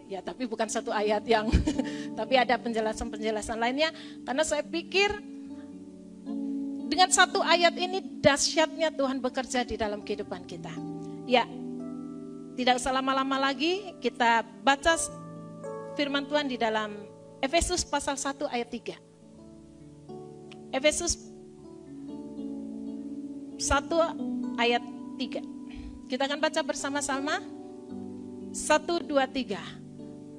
Ya, tapi bukan satu ayat yang, tapi ada penjelasan-penjelasan lainnya. Karena saya pikir dengan satu ayat ini dahsyatnya Tuhan bekerja di dalam kehidupan kita. Ya, tidak usah lama-lama lagi, kita baca firman Tuhan di dalam Efesus pasal 1 ayat 3. Efesus 1 ayat 3. Kita akan baca bersama-sama. 1, 2, 3.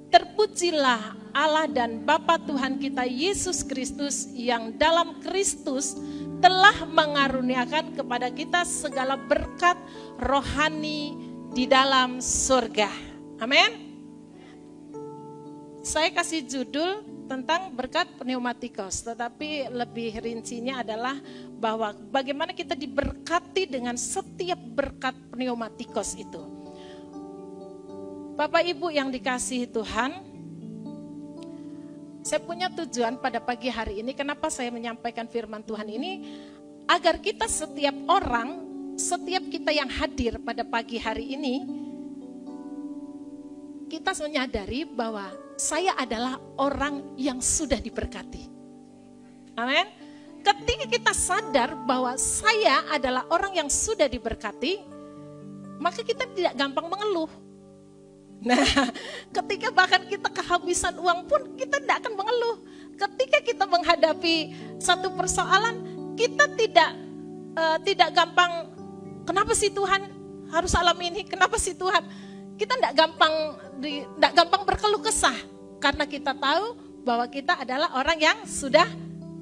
Terpujilah Allah dan Bapa Tuhan kita Yesus Kristus yang dalam Kristus telah mengaruniakan kepada kita segala berkat rohani di dalam surga. Amin. Saya kasih judul tentang berkat pneumatikos, tetapi lebih rincinya adalah bahwa bagaimana kita diberkati dengan setiap berkat pneumatikos itu. Bapak Ibu yang dikasihi Tuhan, saya punya tujuan pada pagi hari ini, kenapa saya menyampaikan firman Tuhan ini, agar kita setiap orang, setiap kita yang hadir pada pagi hari ini, kita menyadari bahwa saya adalah orang yang sudah diberkati. Amin. Ketika kita sadar bahwa saya adalah orang yang sudah diberkati, maka kita tidak gampang mengeluh. Nah, ketika bahkan kita kehabisan uang pun kita tidak akan mengeluh. Ketika kita menghadapi satu persoalan, kita tidak gampang, kenapa sih Tuhan harus alami ini? Kenapa sih Tuhan? Kita tidak gampang berkeluh kesah, karena kita tahu bahwa kita adalah orang yang sudah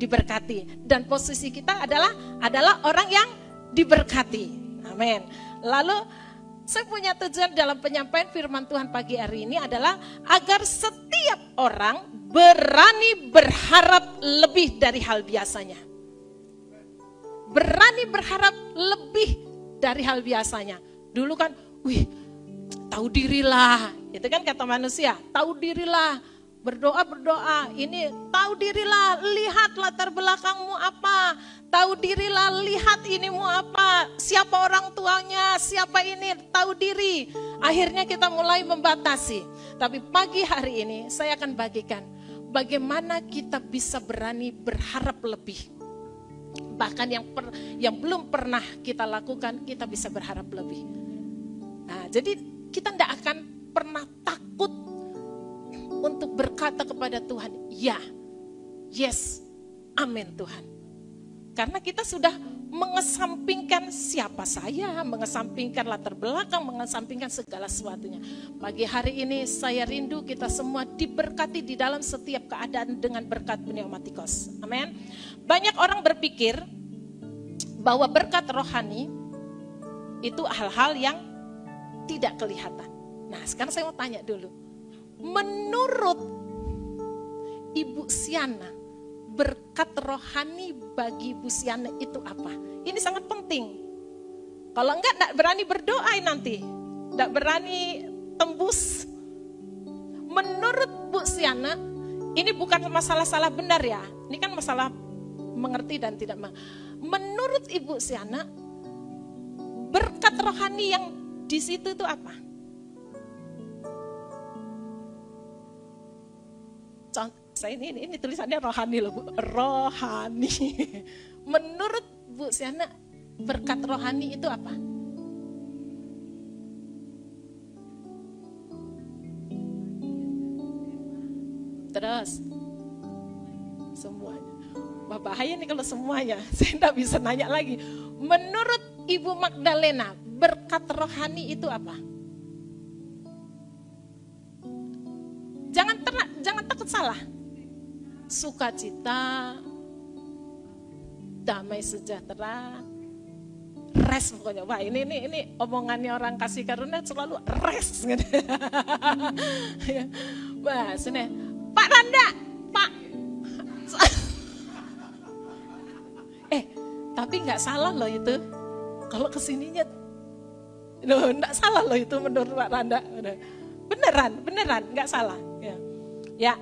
diberkati dan posisi kita adalah orang yang diberkati. Amin. Lalu saya punya tujuan dalam penyampaian firman Tuhan pagi hari ini adalah agar setiap orang berani berharap lebih dari hal biasanya. Berani berharap lebih dari hal biasanya. Dulu kan, tahu dirilah, itu kan kata manusia, tahu dirilah, berdoa, ini tahu dirilah, lihat latar belakangmu apa, tahu dirilah, lihat inimu apa, siapa orang tuanya, siapa ini, tahu diri. Akhirnya kita mulai membatasi. Tapi pagi hari ini saya akan bagikan bagaimana kita bisa berani berharap lebih. Bahkan yang belum pernah kita lakukan, kita bisa berharap lebih. Nah, jadi kita tidak akan pernah takut untuk berkata kepada Tuhan, ya, yes, amin Tuhan. Karena kita sudah mengesampingkan siapa saya, mengesampingkan latar belakang, mengesampingkan segala sesuatunya. Pagi hari ini saya rindu kita semua diberkati di dalam setiap keadaan dengan berkat pneumatikos. Amin. Banyak orang berpikir bahwa berkat rohani itu hal-hal yang tidak kelihatan. Nah, sekarang saya mau tanya dulu. Menurut Ibu Siana, berkat rohani bagi Ibu Siana itu apa? Ini sangat penting. Kalau enggak berani berdoa nanti. Enggak berani tembus. Menurut Bu Siana, ini bukan masalah salah benar ya. Ini kan masalah mengerti dan tidak mengerti. Menurut Ibu Siana, berkat rohani yang di situ itu apa? Saya ini tulisannya rohani loh Bu, rohani. Menurut Bu Siana, berkat rohani itu apa? Terus semuanya. Wah, bahaya nih kalau semuanya. Saya enggak bisa nanya lagi. Menurut Ibu Magdalena, berkat rohani itu apa? Jangan takut salah. Sukacita, damai sejahtera, rest pokoknya. Wah, ini omongannya orang kasih karunia selalu rest gitu. Wah, sini. Pak Randa, Pak. Tapi nggak salah loh itu. Kalau kesininya, loh nggak salah loh itu menurut Pak Randa. Beneran, nggak salah. Ya,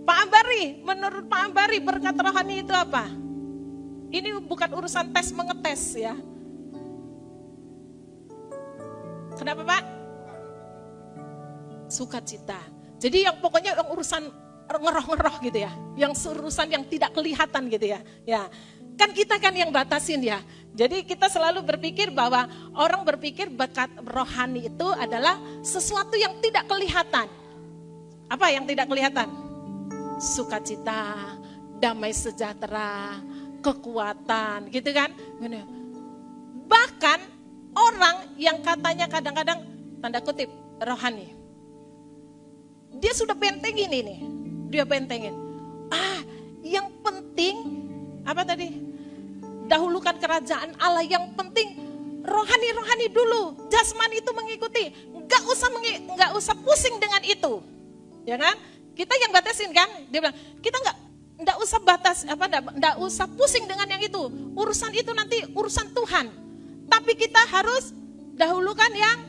Pak Ambari, menurut Pak Ambari berkat rohani itu apa? Ini bukan urusan tes mengetes ya. Kenapa Pak? Sukacita. Jadi yang pokoknya yang urusan ngeroh-ngeroh gitu ya, yang urusan yang tidak kelihatan gitu ya. Ya, kan kita kan yang batasin ya. Jadi kita selalu berpikir bahwa orang berpikir bakat rohani itu adalah sesuatu yang tidak kelihatan. Apa yang tidak kelihatan? Sukacita, damai sejahtera, kekuatan, gitu kan? Bahkan orang yang katanya kadang-kadang tanda kutip rohani, dia sudah bentengin ini, dia bentengin. Yang penting apa tadi? Dahulukan kerajaan Allah, yang penting rohani dulu, jasmani itu mengikuti, nggak usah pusing dengan itu, ya kan? Kita yang batasin kan? Dia bilang kita nggak usah batas nggak usah pusing dengan yang itu, urusan itu nanti urusan Tuhan. Tapi kita harus dahulukan yang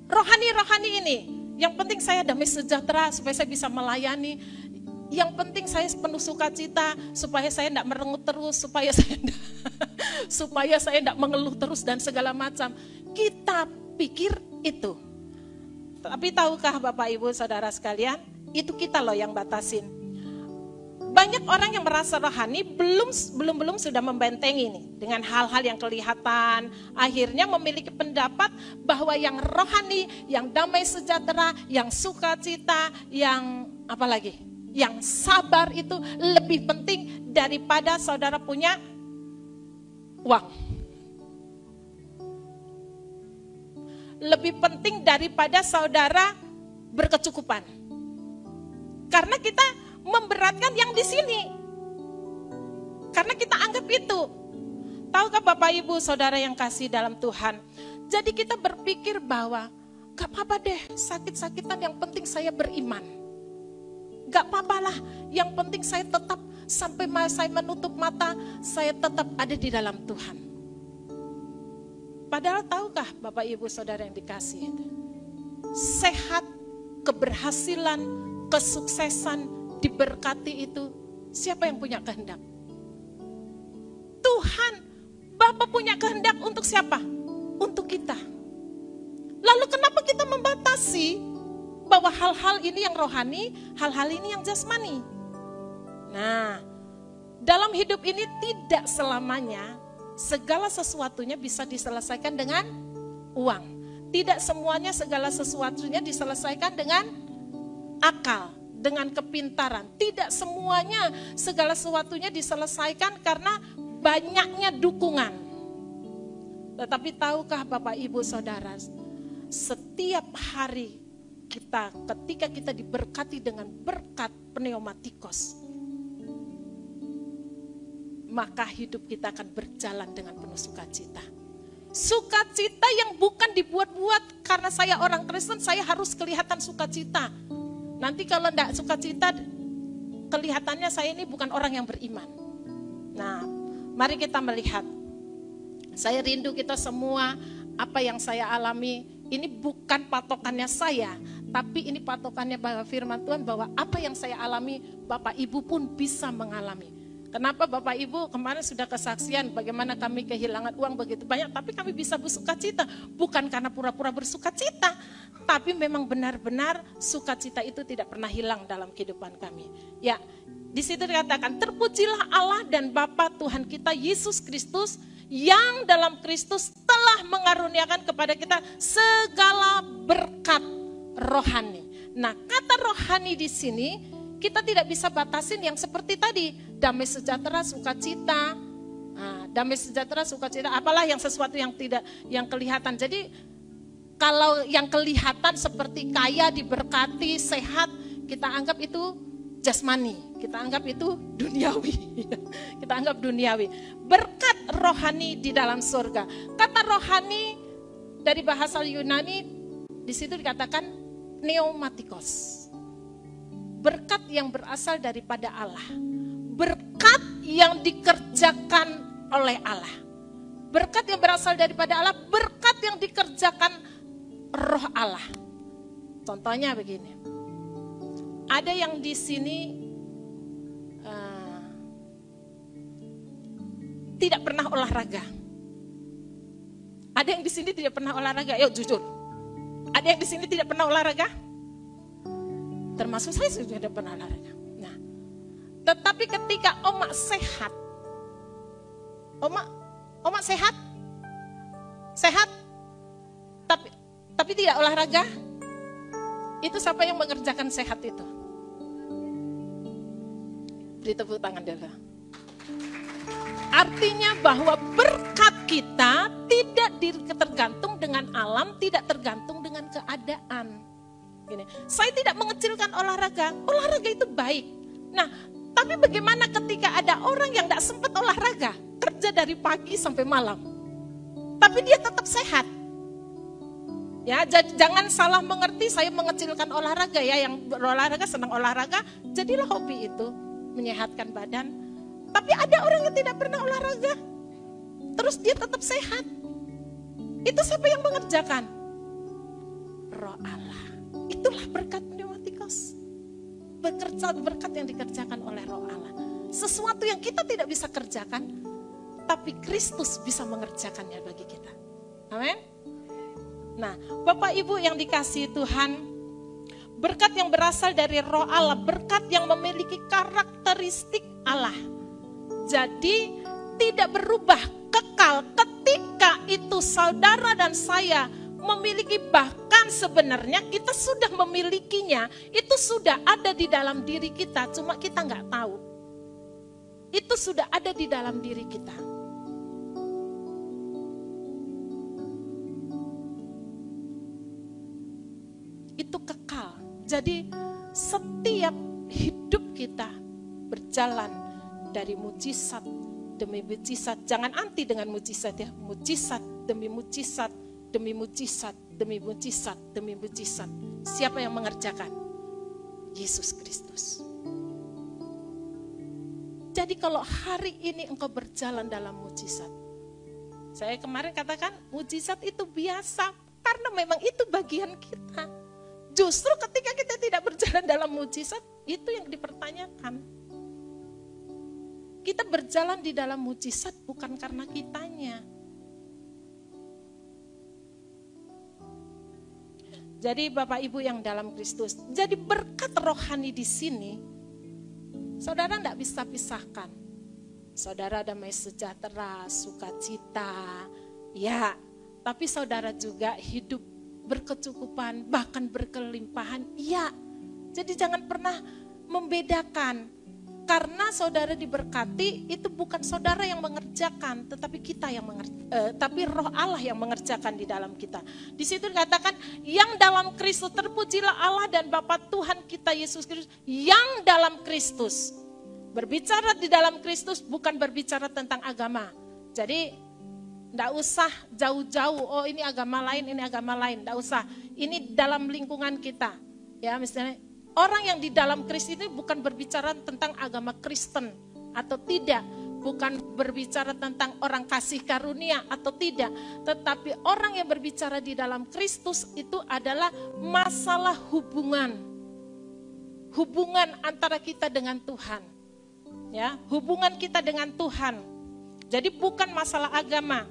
rohani ini. Yang penting saya damai sejahtera supaya saya bisa melayani. Yang penting saya penuh sukacita supaya saya tidak merengut terus, supaya saya tidak mengeluh terus dan segala macam. Kita pikir itu. Tapi tahukah Bapak Ibu Saudara sekalian, itu kita loh yang batasin. Banyak orang yang merasa rohani belum sudah membentengi nih dengan hal-hal yang kelihatan. Akhirnya memiliki pendapat bahwa yang rohani, yang damai sejahtera, yang sukacita, yang apa lagi? Yang sabar itu lebih penting daripada saudara punya uang. Lebih penting daripada saudara berkecukupan. Karena kita memberatkan yang di sini. Karena kita anggap itu. Tahukah Bapak Ibu Saudara yang kasih dalam Tuhan? Jadi kita berpikir bahwa gak apa-apa deh sakit-sakitan, yang penting saya beriman. Gak apa-apa lah, yang penting saya tetap sampai saya menutup mata, saya tetap ada di dalam Tuhan. Padahal tahukah Bapak Ibu Saudara yang dikasih itu? Sehat, keberhasilan, kesuksesan, diberkati itu siapa yang punya kehendak? Tuhan. Bapa punya kehendak untuk siapa? Untuk kita. Lalu kenapa kita membatasi bahwa hal-hal ini yang rohani, hal-hal ini yang jasmani? Nah, dalam hidup ini tidak selamanya segala sesuatunya bisa diselesaikan dengan uang. Tidak semuanya segala sesuatunya diselesaikan dengan akal, dengan kepintaran. Tidak semuanya segala sesuatunya diselesaikan karena banyaknya dukungan. Tetapi tahukah Bapak Ibu Saudara, setiap hari ketika kita diberkati dengan berkat pneumatikos, maka hidup kita akan berjalan dengan penuh sukacita. Sukacita yang bukan dibuat-buat karena saya orang Kristen, saya harus kelihatan sukacita. Nanti kalau enggak sukacita, kelihatannya saya ini bukan orang yang beriman. Nah, mari kita melihat. Saya rindu kita semua, apa yang saya alami, ini bukan patokannya saya, tapi ini patokannya bahwa firman Tuhan, bahwa apa yang saya alami, Bapak Ibu pun bisa mengalami. Kenapa Bapak Ibu kemarin sudah kesaksian bagaimana kami kehilangan uang begitu banyak, tapi kami bisa bersukacita. Bukan karena pura-pura bersukacita, tapi memang benar-benar sukacita itu tidak pernah hilang dalam kehidupan kami. Ya, di situ dikatakan, terpujilah Allah dan Bapa Tuhan kita Yesus Kristus, yang dalam Kristus telah mengaruniakan kepada kita segala berkat rohani. Nah, kata rohani di sini kita tidak bisa batasin yang seperti tadi, damai sejahtera, sukacita. Nah, damai sejahtera, sukacita, apalah yang sesuatu yang tidak, yang kelihatan. Jadi kalau yang kelihatan seperti kaya, diberkati, sehat, kita anggap itu jasmani, kita anggap itu duniawi. Kita anggap duniawi. Berkat rohani di dalam surga. Kata rohani dari bahasa Yunani di situ dikatakan pneumatikos. Berkat yang berasal daripada Allah. Berkat yang dikerjakan oleh Allah. Berkat yang berasal daripada Allah, berkat yang dikerjakan Roh Allah. Contohnya begini. Ada yang di sini tidak pernah olahraga. Ada yang di sini tidak pernah olahraga. Yuk jujur. Ada yang di sini tidak pernah olahraga? Termasuk saya sudah pernah olahraga. Nah, tetapi ketika Oma sehat, Oma sehat, tapi tidak olahraga, itu siapa yang mengerjakan sehat itu? Beri tepuk tangan dulu. Artinya bahwa berkat kita tidak tergantung dengan alam, tidak tergantung dengan keadaan. Gini, saya tidak mengecilkan olahraga itu baik. Nah, tapi bagaimana ketika ada orang yang tidak sempat olahraga, kerja dari pagi sampai malam, tapi dia tetap sehat? Ya, jangan salah mengerti saya mengecilkan olahraga ya, yang berolahraga senang olahraga, jadilah hobi itu menyehatkan badan. Tapi ada orang yang tidak pernah olahraga, terus dia tetap sehat. Itu siapa yang mengerjakan? Roh Allah. Itulah berkat pneumatikos. Berkat yang dikerjakan oleh Roh Allah. Sesuatu yang kita tidak bisa kerjakan, tapi Kristus bisa mengerjakannya bagi kita. Amin. Nah, Bapak Ibu yang dikasihi Tuhan, berkat yang berasal dari Roh Allah, berkat yang memiliki karakteristik Allah. Jadi tidak berubah, kekal. Ketika itu saudara dan saya memiliki, bahkan sebenarnya kita sudah memilikinya, itu sudah ada di dalam diri kita, cuma kita nggak tahu. Itu sudah ada di dalam diri kita. Itu kekal. Jadi setiap hidup kita berjalan dari mujizat demi mujizat. Jangan anti dengan mujizat ya. Mujizat demi mujizat, demi mujizat, demi mujizat, demi mujizat. Siapa yang mengerjakan? Yesus Kristus. Jadi kalau hari ini engkau berjalan dalam mujizat. Saya kemarin katakan mujizat itu biasa. Karena memang itu bagian kita. Justru ketika kita tidak berjalan dalam mujizat, itu yang dipertanyakan. Kita berjalan di dalam mujizat bukan karena kitanya. Jadi Bapak Ibu yang dalam Kristus, jadi berkat rohani di sini, saudara tidak bisa pisahkan. Saudara damai sejahtera, sukacita, ya. Tapi saudara juga hidup berkecukupan, bahkan berkelimpahan, ya. Jadi jangan pernah membedakan. Karena saudara diberkati, itu bukan saudara yang mengerjakan, tetapi kita yang tapi Roh Allah yang mengerjakan di dalam kita. Di situ dikatakan, yang dalam Kristus, terpujilah Allah dan Bapa Tuhan kita Yesus Kristus, yang dalam Kristus. Berbicara di dalam Kristus bukan berbicara tentang agama. Jadi tidak usah jauh-jauh, oh ini agama lain, tidak usah. Ini dalam lingkungan kita. Ya, misalnya orang yang di dalam Kristus ini bukan berbicara tentang agama Kristen atau tidak. Bukan berbicara tentang orang kasih karunia atau tidak. Tetapi orang yang berbicara di dalam Kristus itu adalah masalah hubungan. Hubungan antara kita dengan Tuhan. Ya, hubungan kita dengan Tuhan. Jadi bukan masalah agama.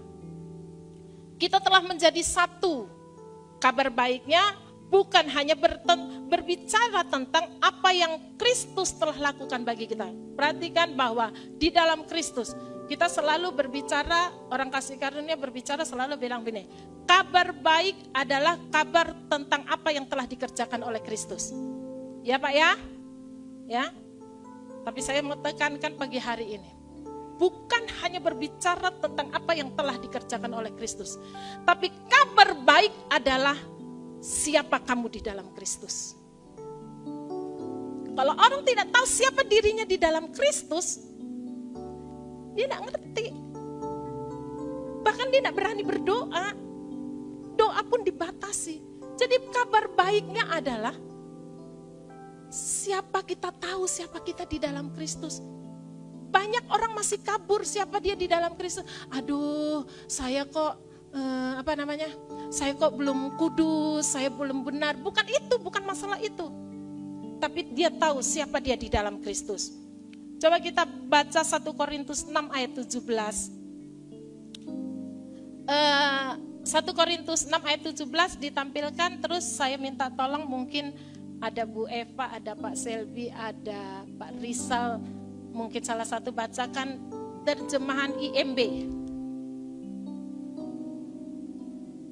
Kita telah menjadi satu. Kabar baiknya bukan hanya berbicara tentang apa yang Kristus telah lakukan bagi kita. Perhatikan bahwa di dalam Kristus kita selalu berbicara, orang kasih karunia berbicara selalu bilang begini, kabar baik adalah kabar tentang apa yang telah dikerjakan oleh Kristus. Ya Pak ya? Ya. Tapi saya mau tekankan pagi hari ini, bukan hanya berbicara tentang apa yang telah dikerjakan oleh Kristus, tapi kabar baik adalah siapa kamu di dalam Kristus. Kalau orang tidak tahu siapa dirinya di dalam Kristus, dia tidak ngerti. Bahkan dia tidak berani berdoa. Doa pun dibatasi. Jadi kabar baiknya adalah siapa kita tahu siapa kita di dalam Kristus. Banyak orang masih kabur siapa dia di dalam Kristus. Aduh, saya kok saya kok belum kudus, saya belum benar. Bukan itu, bukan masalah itu. Tapi dia tahu siapa dia di dalam Kristus. Coba kita baca 1 Korintus 6 ayat 17. 1 Korintus 6 ayat 17 ditampilkan, terus saya minta tolong mungkin Ada Bu Eva, ada Pak Selby, ada Pak Rizal. Mungkin salah satu bacakan terjemahan IMB.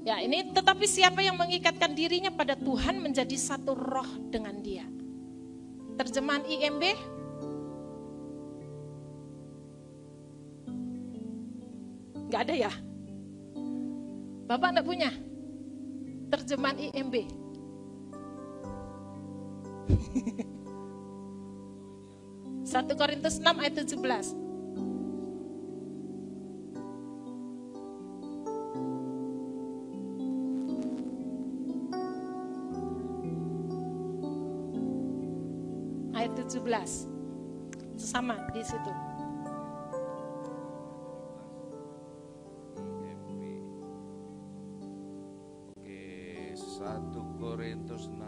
Ya, ini tetapi siapa yang mengikatkan dirinya pada Tuhan menjadi satu roh dengan Dia. Terjemahan IMB. Enggak ada ya? Bapak enggak punya? Terjemahan IMB. 1 Korintus 6 ayat 17. Ayat 17. Sama di situ. Oke, 1 Korintus 6.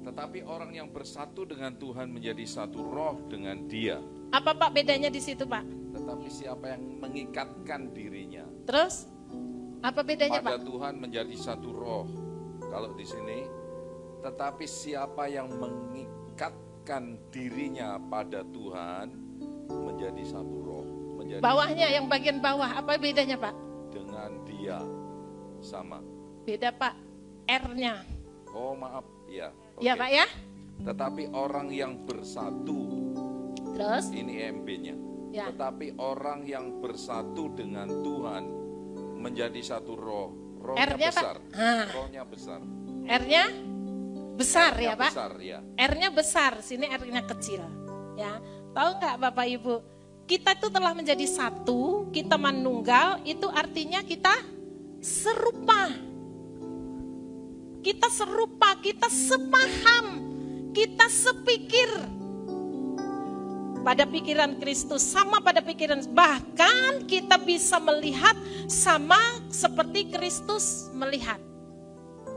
Tetapi orang yang bersatu dengan Tuhan menjadi satu roh dengan Dia. Apa Pak bedanya di situ Pak? Tetapi siapa yang mengikatkan dirinya. Terus apa bedanya pada Pak? Tuhan menjadi satu roh. Kalau di sini, tetapi siapa yang mengikatkan dirinya pada Tuhan menjadi satu roh. Menjadi Bawahnya yang bagian bawah apa bedanya Pak? dengan Dia sama. Beda Pak, R-nya. Oh maaf, ya. Ya Pak ya? Tetapi orang yang bersatu. Terus? Ini MB-nya. Ya. Tetapi orang yang bersatu dengan Tuhan menjadi satu roh. Rohnya R-nya, besar. Pak? Rohnya besar. R-nya besar R-nya ya Pak? Besar, ya. R-nya besar, sini R-nya kecil. Ya, tahu nggak Bapak Ibu? Kita itu telah menjadi satu, kita manunggal, itu artinya kita serupa. Kita serupa, kita sepaham, kita sepikir. Pada pikiran Kristus, sama pada pikiran, bahkan kita bisa melihat sama seperti Kristus melihat.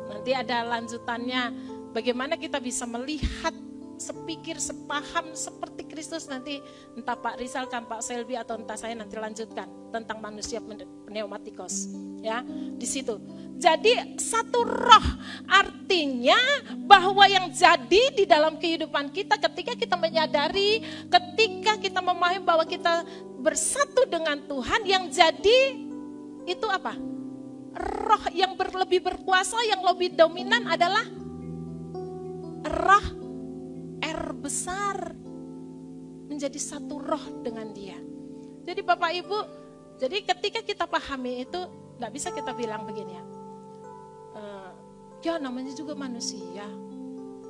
Nanti ada lanjutannya, bagaimana kita bisa melihat, sepikir, sepaham seperti Kristus. Nanti entah Pak Rizal kan, Pak Selby atau entah saya nanti lanjutkan tentang manusia pneumatikos. Ya, di situ. Jadi satu roh artinya bahwa yang jadi di dalam kehidupan kita ketika kita menyadari, ketika kita memahami bahwa kita bersatu dengan Tuhan, yang jadi itu apa? Roh yang lebih berkuasa, yang lebih dominan adalah roh R besar, menjadi satu roh dengan Dia. Jadi Bapak Ibu, jadi ketika kita pahami itu, nggak bisa kita bilang begini ya, ya namanya juga manusia,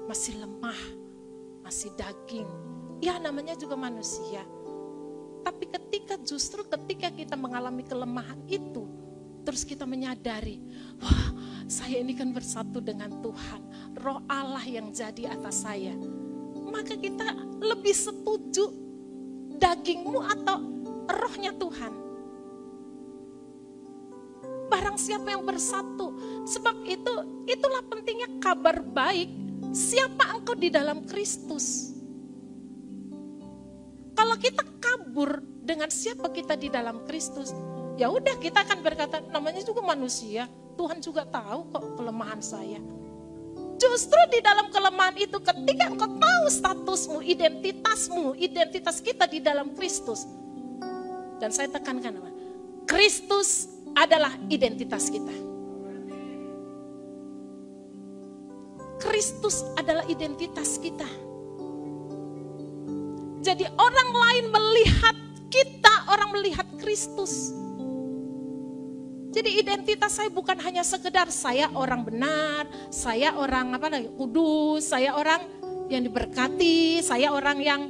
masih lemah, masih daging, ya namanya juga manusia. Tapi justru ketika kita mengalami kelemahan itu, terus kita menyadari, wah saya ini kan bersatu dengan Tuhan, roh Allah yang jadi atas saya. Maka kita lebih setuju dagingmu atau rohnya Tuhan. Barang siapa yang bersatu. Sebab itulah pentingnya kabar baik. Siapa engkau di dalam Kristus? Kalau kita kabur dengan siapa kita di dalam Kristus, ya udah kita akan berkata, namanya juga manusia. Tuhan juga tahu kok kelemahan saya. Justru di dalam kelemahan itu, ketika engkau tahu statusmu, identitas kita di dalam Kristus. Dan saya tekankan apa? Kristus adalah identitas kita. Kristus adalah identitas kita. Jadi orang lain melihat kita, orang melihat Kristus. Jadi identitas saya bukan hanya sekedar saya orang benar, saya orang kudus, saya orang yang diberkati, saya orang yang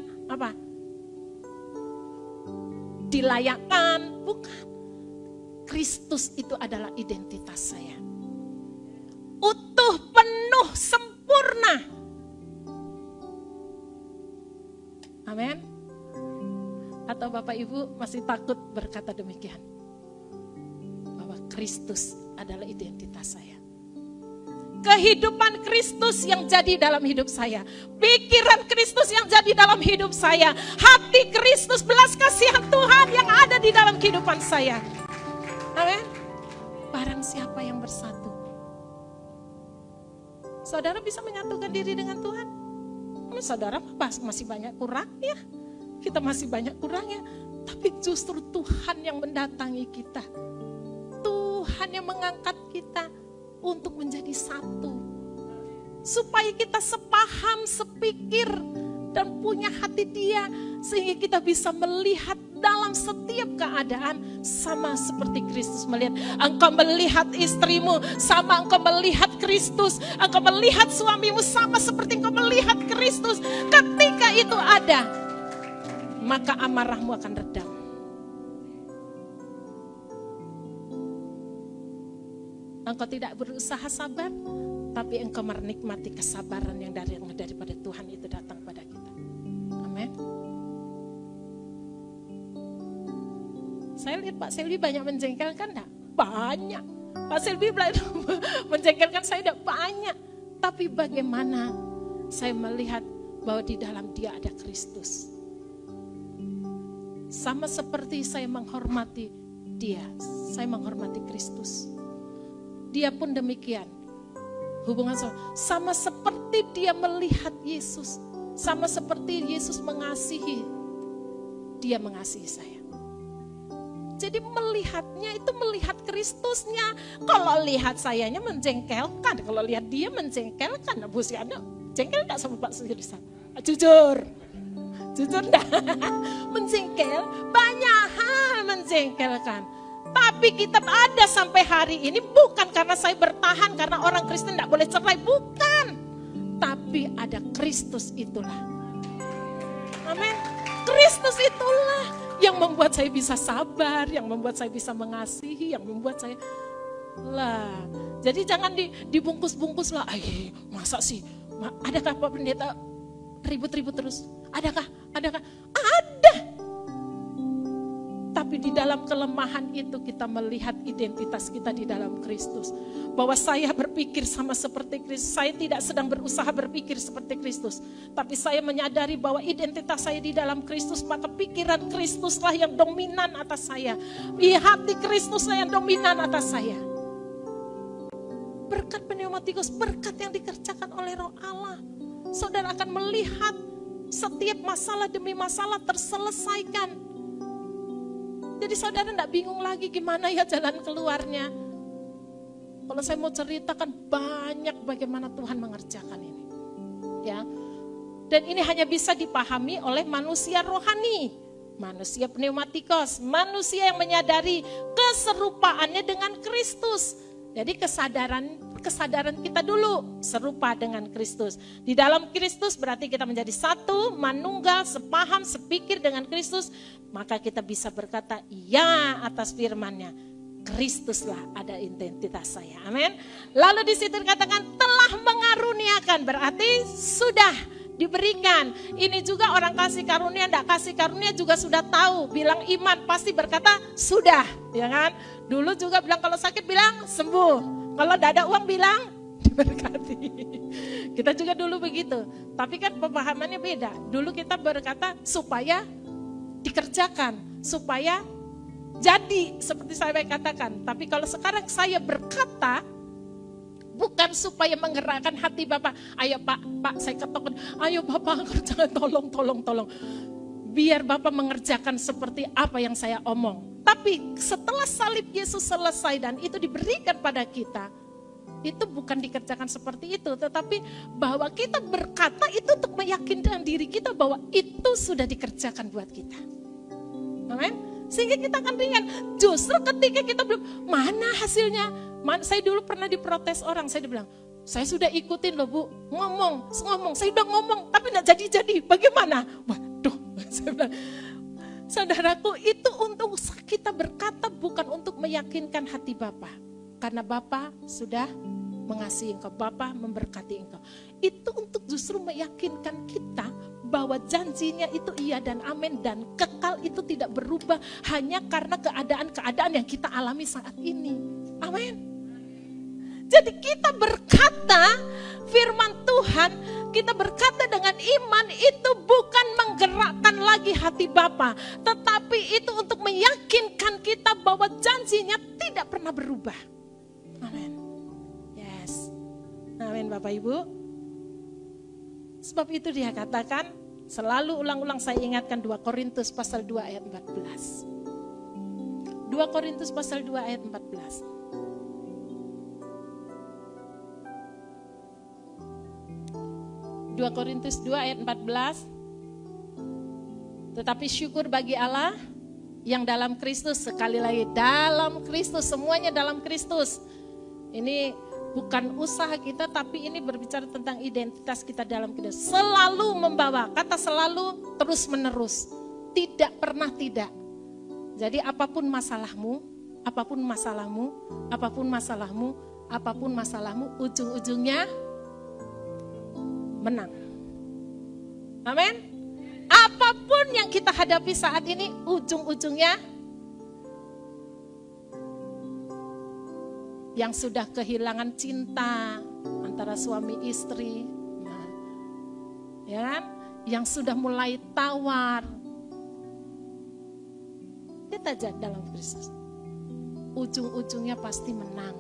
dilayakkan, bukan. Kristus itu adalah identitas saya. Utuh, penuh, sempurna. Amin. Atau Bapak Ibu masih takut berkata demikian? Bahwa Kristus adalah identitas saya. Kehidupan Kristus yang jadi dalam hidup saya. Pikiran Kristus yang jadi dalam hidup saya. Hati Kristus, belas kasihan Tuhan yang ada di dalam kehidupan saya. Amin. Barang siapa yang bersatu Saudara bisa menyatukan diri dengan Tuhan? Saudara masih banyak kurangnya. Kita masih banyak kurangnya. Tapi justru Tuhan yang mendatangi kita. Tuhan yang mengangkat kita untuk menjadi satu. Supaya kita sepaham, sepikir, dan punya hati Dia. Sehingga kita bisa melihat dalam setiap keadaan sama seperti Kristus melihat. Engkau melihat istrimu sama engkau melihat Kristus. Engkau melihat suamimu sama seperti engkau melihat Kristus. Ketika itu ada, maka amarahmu akan redam. Engkau tidak berusaha sabar, tapi engkau menikmati kesabaran yang daripada Tuhan itu datang pada kita. Amin. Saya lihat Pak Selvi banyak menjengkelkan, enggak? Banyak. Pak Selvi menjengkelkan saya enggak? Banyak. Tapi bagaimana saya melihat bahwa di dalam Dia ada Kristus. Sama seperti saya menghormati Dia, saya menghormati Kristus. Dia pun demikian. Hubungan sama seperti Dia melihat Yesus, sama seperti Yesus mengasihi, Dia mengasihi saya. Jadi melihatnya itu melihat Kristusnya. Kalau lihat sayanya menjengkelkan, kalau lihat Dia menjengkelkan. Nah, Bu Siana jengkel gak sama Pak Sirisan? Jujur enggak? Menjengkel, banyak hal menjengkelkan. Tapi kita ada sampai hari ini bukan karena saya bertahan, karena orang Kristen tidak boleh cerai, bukan. Tapi ada Kristus itulah. Amin. Kristus itulah yang membuat saya bisa sabar, yang membuat saya bisa mengasihi, yang membuat saya lah. Jadi jangan dibungkus-bungkus lah. Masa sih? Adakah Pak Pendeta ribut-ribut terus? Adakah? Ada. Tapi di dalam kelemahan itu kita melihat identitas kita di dalam Kristus. Bahwa saya berpikir sama seperti Kristus. Saya tidak sedang berusaha berpikir seperti Kristus. Tapi saya menyadari bahwa identitas saya di dalam Kristus. Maka pikiran Kristuslah yang dominan atas saya. Hati Kristuslah yang dominan atas saya. Berkat pneumatikus, berkat yang dikerjakan oleh Roh Allah. Saudara akan melihat setiap masalah demi masalah terselesaikan. Jadi saudara tidak bingung lagi gimana ya jalan keluarnya. Kalau saya mau ceritakan banyak bagaimana Tuhan mengerjakan ini. Ya. Dan ini hanya bisa dipahami oleh manusia rohani. Manusia pneumatikos, manusia yang menyadari keserupaannya dengan Kristus. Jadi kesadaran kita dulu serupa dengan Kristus. Di dalam Kristus berarti kita menjadi satu, manunggal, sepaham, sepikir dengan Kristus. Maka kita bisa berkata iya atas firman-Nya. Kristuslah ada identitas saya. Amin. Lalu di situ dikatakan telah mengaruniakan, berarti sudah diberikan. Ini juga orang kasih karunia, enggak kasih karunia juga sudah tahu. Bilang iman pasti berkata sudah, ya kan? Dulu juga bilang kalau sakit bilang sembuh. Kalau tidak ada uang bilang diberkati. Kita juga dulu begitu. Tapi kan pemahamannya beda. Dulu kita berkata supaya dikerjakan, supaya jadi seperti saya katakan. Tapi kalau sekarang saya berkata bukan supaya menggerakkan hati Bapak. Ayo Pak saya ketok. Ayo Bapak kerjakan, tolong. Biar Bapak mengerjakan seperti apa yang saya omong. Tapi setelah salib Yesus selesai dan itu diberikan pada kita, itu bukan dikerjakan seperti itu. Tetapi bahwa kita berkata itu untuk meyakinkan diri kita bahwa itu sudah dikerjakan buat kita. Amin. Sehingga kita akan ringan. Justru ketika kita belum, mana hasilnya? Saya dulu pernah diprotes orang, saya bilang, saya sudah ikutin loh Bu, ngomong, saya udah ngomong, tapi enggak jadi-jadi, bagaimana? Waduh, saya bilang, saudaraku itu untuk kita berkata bukan untuk meyakinkan hati Bapa. Karena Bapa sudah mengasihi engkau, Bapa memberkati engkau. Itu untuk justru meyakinkan kita bahwa janjinya itu iya dan amin dan kekal itu tidak berubah hanya karena keadaan-keadaan yang kita alami saat ini. Amin. Jadi kita berkata firman Tuhan, kita berkata dengan iman itu bukan menggerakkan lagi hati Bapa, tetapi itu untuk meyakinkan kita bahwa janjinya tidak pernah berubah. Amin. Yes. Amin Bapak Ibu. Sebab itu dia katakan, selalu ulang-ulang saya ingatkan 2 Korintus pasal 2 ayat 14. 2 Korintus pasal 2 ayat 14. Korintus 2 ayat 14. Tetapi syukur bagi Allah yang dalam Kristus, sekali lagi dalam Kristus, semuanya dalam Kristus. Ini bukan usaha kita, tapi ini berbicara tentang identitas kita dalam Kristus. Selalu membawa, kata selalu terus menerus, tidak pernah tidak. Jadi apapun masalahmu, apapun masalahmu, apapun masalahmu, apapun masalahmu, ujung-ujungnya menang. Amin. Apapun yang kita hadapi saat ini, ujung-ujungnya yang sudah kehilangan cinta antara suami istri, ya kan? Yang sudah mulai tawar, kita aja dalam Kristus, ujung-ujungnya pasti menang.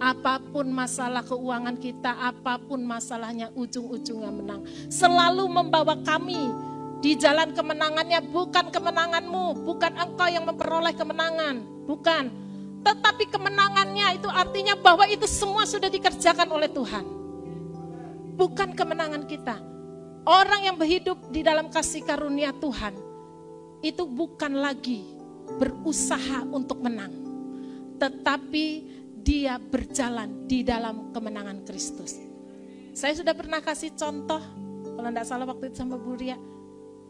Apapun masalah keuangan kita, apapun masalahnya, ujung-ujungnya menang. Selalu membawa kami di jalan kemenangannya, bukan kemenanganmu, bukan engkau yang memperoleh kemenangan, bukan. Tetapi kemenangannya itu artinya bahwa itu semua sudah dikerjakan oleh Tuhan. Bukan kemenangan kita. Orang yang berhidup di dalam kasih karunia Tuhan, itu bukan lagi berusaha untuk menang. Tetapi dia berjalan di dalam kemenangan Kristus. Saya sudah pernah kasih contoh, kalau tidak salah waktu itu sama Bu Ria,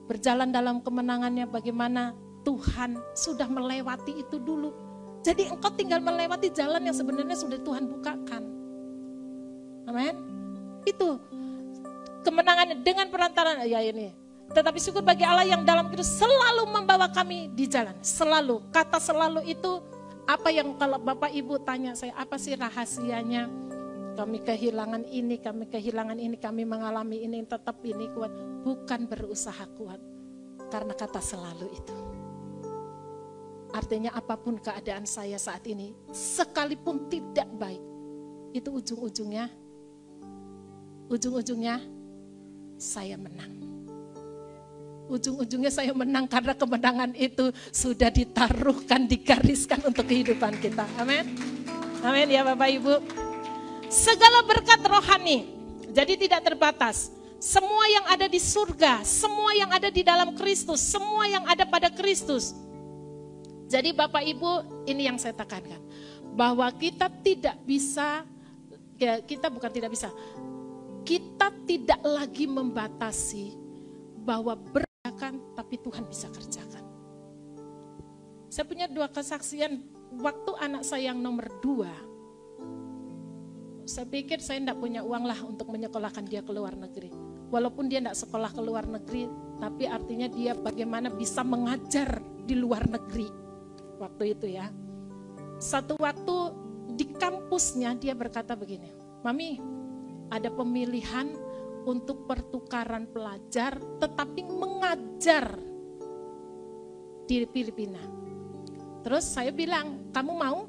berjalan dalam kemenangannya bagaimana Tuhan sudah melewati itu dulu. Jadi engkau tinggal melewati jalan yang sebenarnya sudah Tuhan bukakan. Amin. Itu kemenangannya dengan perantaraan ya ini. Tetapi syukur bagi Allah yang dalam Kristus selalu membawa kami di jalan. Selalu. Kata selalu itu apa yang kalau Bapak Ibu tanya saya, apa sih rahasianya? Kami kehilangan ini, kami mengalami ini, tetap ini kuat. Bukan berusaha kuat. Karena kata selalu itu. Artinya apapun keadaan saya saat ini, sekalipun tidak baik, itu ujung-ujungnya saya menang. Ujung-ujungnya saya menang karena kemenangan itu sudah ditaruhkan, digariskan untuk kehidupan kita. Amin. Amin ya Bapak Ibu. Segala berkat rohani, jadi tidak terbatas. Semua yang ada di surga, semua yang ada di dalam Kristus, semua yang ada pada Kristus. Jadi Bapak Ibu, ini yang saya tekankan. Bahwa kita tidak bisa, kita bukan tidak bisa, kita tidak lagi membatasi bahwa tapi Tuhan bisa kerjakan. Saya punya 2 kesaksian waktu anak saya yang nomor 2. Saya pikir saya tidak punya uang lah untuk menyekolahkan dia ke luar negeri. Walaupun dia tidak sekolah ke luar negeri, tapi artinya dia bagaimana bisa mengajar di luar negeri. Waktu itu ya. Satu waktu di kampusnya dia berkata begini, Mami, ada pemilihan untuk pertukaran pelajar tetapi mengajar di Filipina. Terus saya bilang, kamu mau?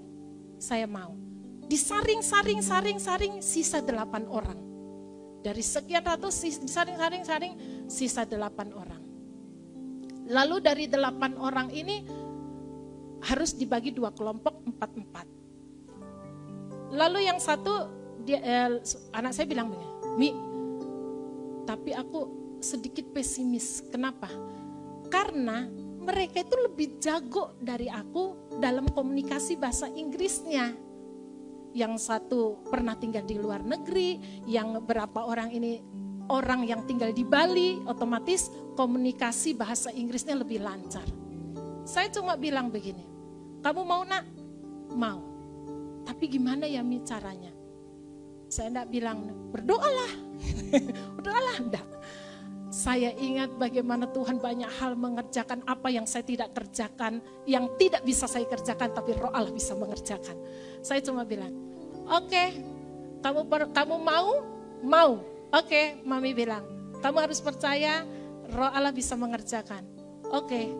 Saya mau. Disaring sisa 8 orang. Dari sekian ratus disaring sisa 8 orang. Lalu dari 8 orang ini harus dibagi 2 kelompok 4-4. Lalu yang satu anak saya bilang begini, Mi, tapi aku sedikit pesimis. Kenapa? Karena mereka itu lebih jago dari aku dalam komunikasi bahasa Inggrisnya. Yang satu pernah tinggal di luar negeri, yang berapa orang ini orang yang tinggal di Bali, otomatis komunikasi bahasa Inggrisnya lebih lancar. Saya cuma bilang begini, kamu mau nak? Mau. Tapi gimana ya Mi caranya? Saya enggak bilang, berdoalah. Berdoalah, enggak. Saya ingat bagaimana Tuhan banyak hal mengerjakan apa yang saya tidak kerjakan, yang tidak bisa saya kerjakan, tapi Roh Allah bisa mengerjakan. Saya cuma bilang, oke, kamu mau? Mau. Oke, Mami bilang, kamu harus percaya Roh Allah bisa mengerjakan. Oke,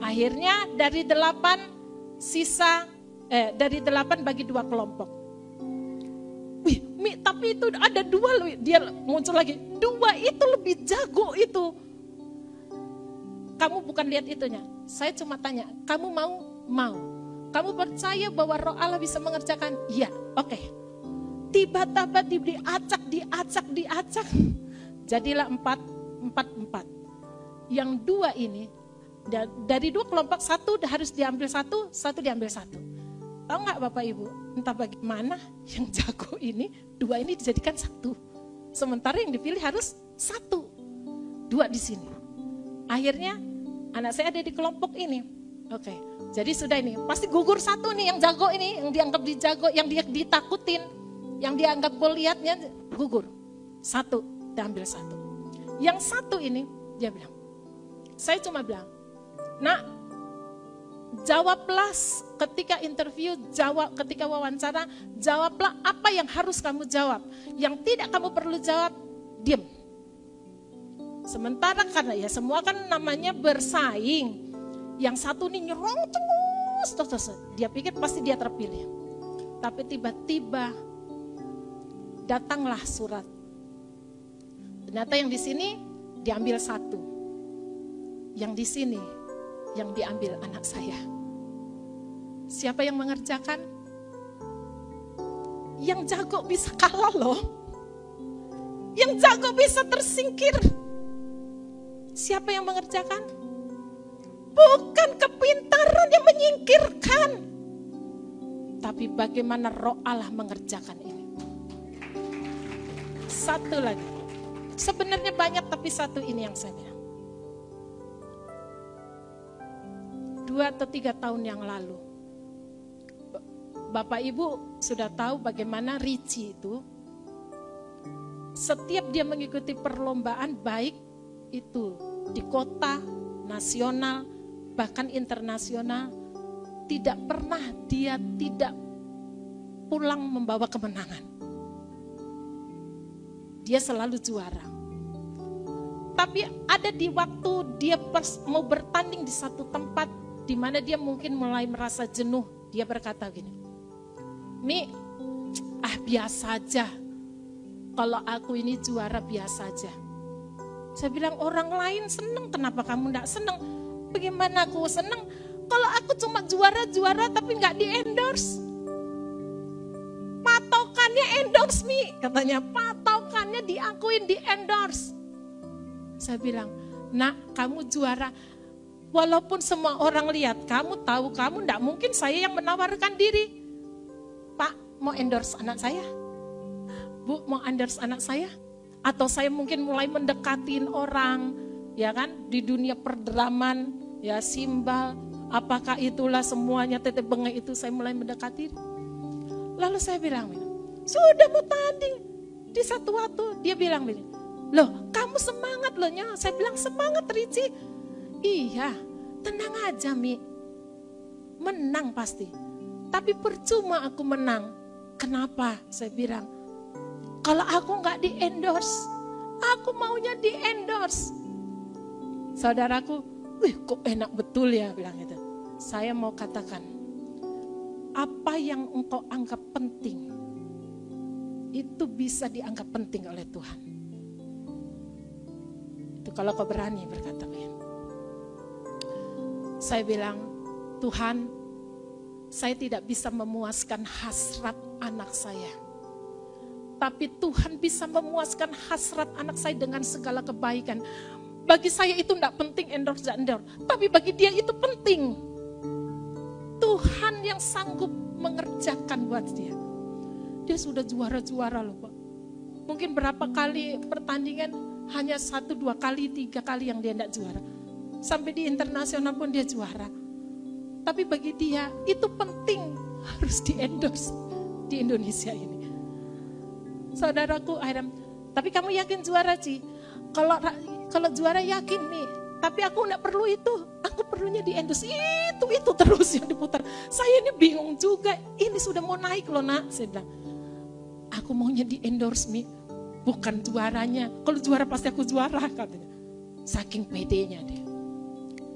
akhirnya dari 8 bagi 2 kelompok. Wih, Mi, tapi tapi itu ada 2, dia muncul lagi. 2 itu lebih jago itu. Kamu bukan lihat itunya. Saya cuma tanya, kamu mau? Mau. Kamu percaya bahwa Roh Allah bisa mengerjakan? Iya, oke. Tiba-tiba diacak. Jadilah 4. Yang 2 ini, dari 2 kelompok, 1 harus diambil 1 diambil 1. Tahu nggak Bapak Ibu? Entah bagaimana yang jago ini, 2 ini dijadikan 1. Sementara yang dipilih harus 1. 2 di sini. Akhirnya anak saya ada di kelompok ini. Oke, jadi sudah ini. Pasti gugur 1 nih yang jago ini, yang dianggap dijago, yang dia ditakutin, yang dianggap Goliatnya gugur. 1 diambil 1. Yang 1 ini dia bilang, saya cuma bilang, nak, jawablah ketika interview, ketika wawancara, jawablah apa yang harus kamu jawab. Yang tidak kamu perlu jawab, diam. Sementara karena ya semua kan namanya bersaing. Yang 1 nih nyerong terus. Dia pikir pasti dia terpilih. Tapi tiba-tiba datanglah surat. Ternyata yang di sini diambil 1. Yang di sini yang diambil anak saya. Siapa yang mengerjakan? Yang jago bisa kalah loh. Yang jago bisa tersingkir. Siapa yang mengerjakan? Bukan kepintaran yang menyingkirkan. Tapi bagaimana Roh Allah mengerjakan ini. 1 lagi. Sebenarnya banyak tapi 1 ini yang saya bilang. 2 atau 3 tahun yang lalu. Bapak Ibu sudah tahu bagaimana Richie itu. Setiap dia mengikuti perlombaan baik itu di kota, nasional, bahkan internasional, tidak pernah dia tidak pulang membawa kemenangan. Dia selalu juara. Tapi ada di waktu dia mau bertanding di satu tempat di mana dia mungkin mulai merasa jenuh, dia berkata gini, Mi, biasa aja. Kalau aku ini juara biasa aja. Saya bilang orang lain seneng, kenapa kamu enggak seneng? Bagaimana aku seneng? Kalau aku cuma juara-juara tapi enggak di-endorse. Patokannya endorse Mi, katanya patokannya diakuin, di-endorse. Saya bilang, nak kamu juara. Walaupun semua orang lihat, kamu tahu kamu enggak mungkin saya yang menawarkan diri. Pak, mau endorse anak saya? Bu, mau endorse anak saya? Atau saya mungkin mulai mendekatin orang, ya kan, di dunia perdraman, ya simbal, apakah itulah semuanya tetek bengek itu saya mulai mendekati. Lalu saya bilang, sudah mau tanding. Di satu waktu dia bilang, loh kamu semangat loh Nya. Saya bilang semangat Richie. Iya, tenang aja Mi. Menang pasti. Tapi percuma aku menang. Kenapa? Saya bilang, kalau aku nggak di-endorse, aku maunya di-endorse. Saudaraku, kok enak betul ya bilang itu. Saya mau katakan, apa yang engkau anggap penting, itu bisa dianggap penting oleh Tuhan. Itu kalau kau berani berkata begini. Saya bilang, Tuhan, saya tidak bisa memuaskan hasrat anak saya. Tapi Tuhan bisa memuaskan hasrat anak saya dengan segala kebaikan. Bagi saya itu tidak penting endorse. Tapi bagi dia itu penting. Tuhan yang sanggup mengerjakan buat dia. Dia sudah juara-juara loh Pak. Mungkin berapa kali pertandingan, hanya 1, 2 kali, 3 kali yang dia tidak juara. Sampai di internasional pun dia juara. Tapi bagi dia itu penting, harus di endorse di Indonesia ini. Saudaraku, tapi kamu yakin juara Ci? Kalau juara yakin nih, tapi aku enggak perlu itu. Aku perlunya di endorse. Itu terus yang diputar. Saya ini bingung juga. Ini sudah mau naik loh nak. Saya bilang, aku maunya di endorse Mi, bukan juaranya. Kalau juara pasti aku juara katanya. Saking pedenya dia.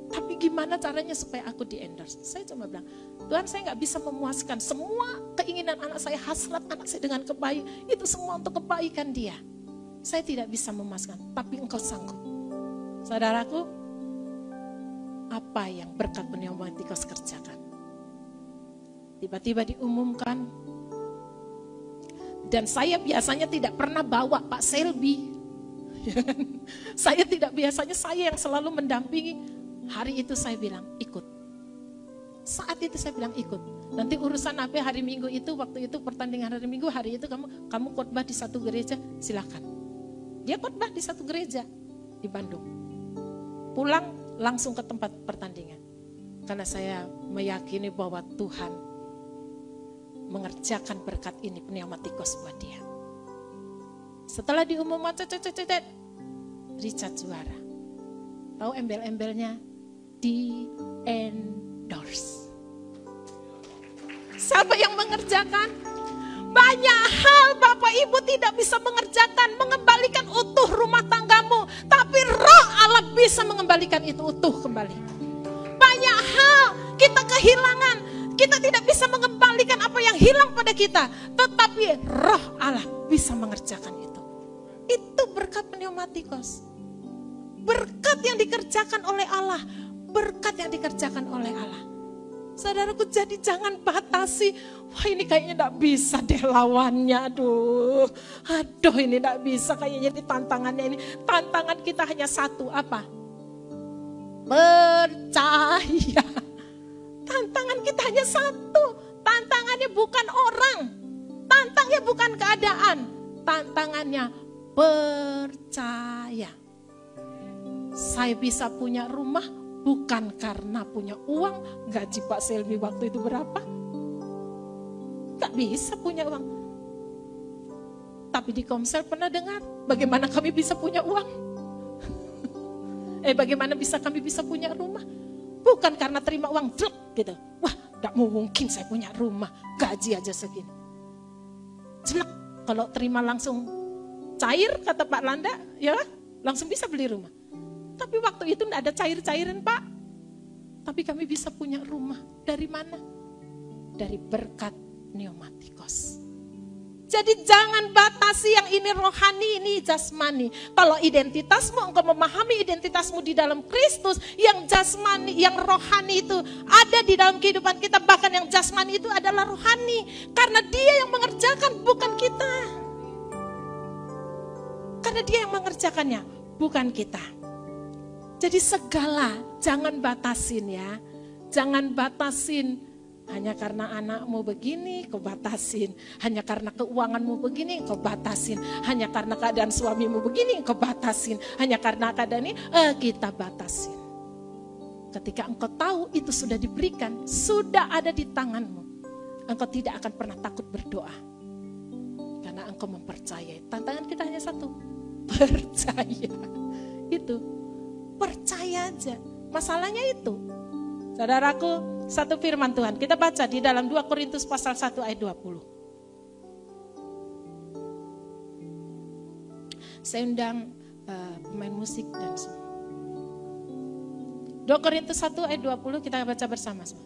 Tapi gimana caranya supaya aku di endorse? Saya cuma bilang, Tuhan, saya nggak bisa memuaskan semua keinginan anak saya, hasrat anak saya dengan kebaikan. Itu semua untuk kebaikan dia. Saya tidak bisa memuaskan, tapi Engkau sanggup. Saudaraku, apa yang berkat pneumatikos kerjakan? Tiba-tiba diumumkan. Dan saya biasanya tidak pernah bawa Pak Selby. Saya tidak biasanya, saya yang selalu mendampingi. Hari itu saya bilang ikut. Saat itu saya bilang ikut. Nanti urusan apa hari Minggu itu, waktu itu pertandingan hari Minggu, hari itu kamu khotbah di satu gereja, silakan. Dia khotbah di satu gereja di Bandung. Pulang langsung ke tempat pertandingan. Karena saya meyakini bahwa Tuhan mengerjakan berkat ini pneumatikos buat dia. Setelah diumumkan, Richard juara. Tahu embel-embelnya? Di endorse. Siapa yang mengerjakan? Banyak hal Bapak Ibu tidak bisa mengerjakan, mengembalikan utuh rumah tanggamu. Tapi Roh Allah bisa mengembalikan itu utuh kembali. Banyak hal kita kehilangan. Kita tidak bisa mengembalikan apa yang hilang pada kita. Tetapi Roh Allah bisa mengerjakan itu. Itu berkat pneumatikos. Berkat yang dikerjakan oleh Allah. Berkat yang dikerjakan oleh Allah. Saudaraku, jadi jangan batasi. Wah, ini kayaknya tidak bisa deh lawannya. Aduh ini tidak bisa kayaknya di tantangannya ini. Tantangan kita hanya satu, apa? Percaya. Tantangan kita hanya satu. Tantangannya bukan orang. Tantangannya bukan keadaan. Tantangannya percaya. Saya bisa punya rumah bukan karena punya uang. Gaji Pak Selby waktu itu berapa? Gak bisa punya uang. Tapi di Komsel pernah dengar bagaimana kami bisa punya uang? Bagaimana kami bisa punya rumah? Bukan karena terima uang gitu. Wah, gak mungkin saya punya rumah, gaji aja segini. Jelek, kalau terima langsung cair kata Pak Landa, ya langsung bisa beli rumah. Tapi waktu itu tidak ada cair-cairan Pak. Tapi kami bisa punya rumah. Dari mana? Dari berkat pneumatikos. Jadi jangan batasi yang ini rohani, ini jasmani. Kalau identitasmu, engkau memahami identitasmu di dalam Kristus, yang jasmani, yang rohani itu ada di dalam kehidupan kita. Bahkan yang jasmani itu adalah rohani. Karena dia yang mengerjakan, bukan kita. Karena dia yang mengerjakannya, bukan kita. Jadi segala jangan batasin ya. Jangan batasin hanya karena anakmu begini kau batasin. Hanya karena keuanganmu begini kau batasin. Hanya karena keadaan suamimu begini kau batasin. Hanya karena keadaan ini kita batasin. Ketika engkau tahu itu sudah diberikan, sudah ada di tanganmu, engkau tidak akan pernah takut berdoa. Karena engkau mempercayai. Tantangan kita hanya satu, percaya. Itu. Percaya aja. Masalahnya itu. Saudaraku, satu firman Tuhan. Kita baca di dalam 2 Korintus pasal 1 ayat 20. Saya undang pemain musik dan semua. 2 Korintus 1 ayat 20 kita baca bersama-sama.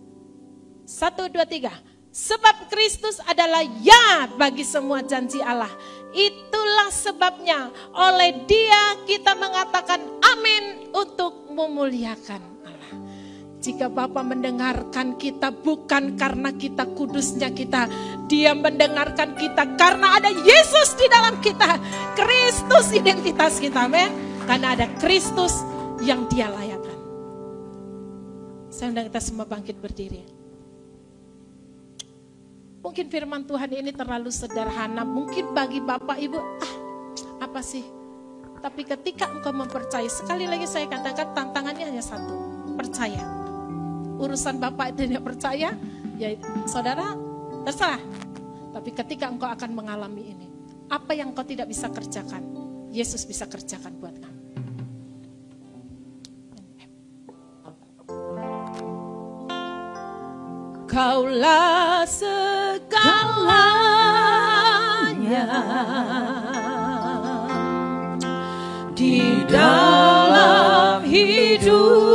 1, 2, 3. Sebab Kristus adalah ya bagi semua janji Allah. Itulah sebabnya oleh Dia kita mengatakan amin untuk memuliakan Allah. Jika Bapa mendengarkan kita bukan karena kita kudusnya kita. Dia mendengarkan kita karena ada Yesus di dalam kita. Kristus identitas kita, amin. Karena ada Kristus yang Dia layakan. Saya undang kita semua bangkit berdiri. Mungkin firman Tuhan ini terlalu sederhana. Mungkin bagi Bapak Ibu, apa sih? Tapi ketika engkau mempercayai, sekali lagi saya katakan tantangannya hanya satu. Percaya. Urusan Bapak itu tidak percaya, ya saudara terserah. Tapi ketika engkau akan mengalami ini, apa yang engkau tidak bisa kerjakan, Yesus bisa kerjakan buat kamu. Kaulah segalanya di dalam hidup.